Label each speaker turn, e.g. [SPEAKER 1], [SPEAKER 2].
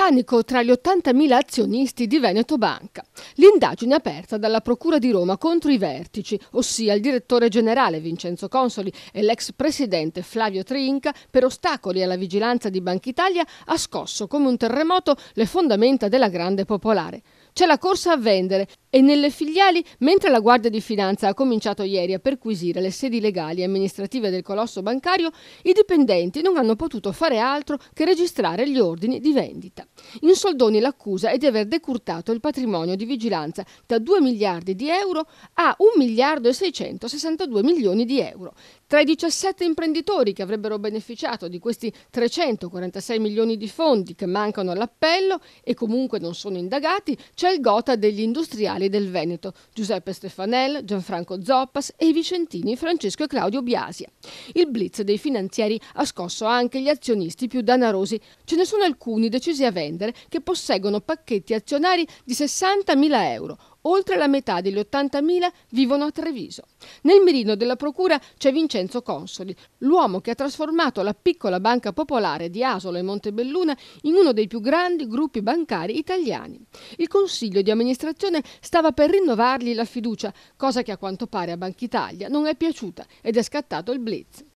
[SPEAKER 1] panico tra gli 80.000 azionisti di Veneto Banca. L'indagine aperta dalla Procura di Roma contro i vertici, ossia il direttore generale Vincenzo Consoli e l'ex presidente Flavio Trinca, per ostacoli alla vigilanza di Banca Italia, ha scosso come un terremoto le fondamenta della Grande Popolare. C'è la corsa a vendere e nelle filiali, mentre la Guardia di Finanza ha cominciato ieri a perquisire le sedi legali e amministrative del colosso bancario, i dipendenti non hanno potuto fare altro che registrare gli ordini di vendita. In soldoni l'accusa è di aver decurtato il patrimonio di vigilanza da 2 miliardi di euro a 1 miliardo e 662 milioni di euro. Tra i 17 imprenditori che avrebbero beneficiato di questi 346 milioni di fondi che mancano all'appello e comunque non sono indagati, c'è il gotha degli industriali del Veneto, Giuseppe Stefanel, Gianfranco Zoppas e i vicentini Francesco e Claudio Biasia. Il blitz dei finanzieri ha scosso anche gli azionisti più danarosi. Ce ne sono alcuni decisi a vendere che posseggono pacchetti azionari di 60.000 euro. Oltre la metà degli 80.000 vivono a Treviso. Nel mirino della procura c'è Vincenzo Consoli, l'uomo che ha trasformato la piccola banca popolare di Asolo e Montebelluna in uno dei più grandi gruppi bancari italiani. Il consiglio di amministrazione stava per rinnovargli la fiducia, cosa che a quanto pare a Banca Italia non è piaciuta ed è scattato il blitz.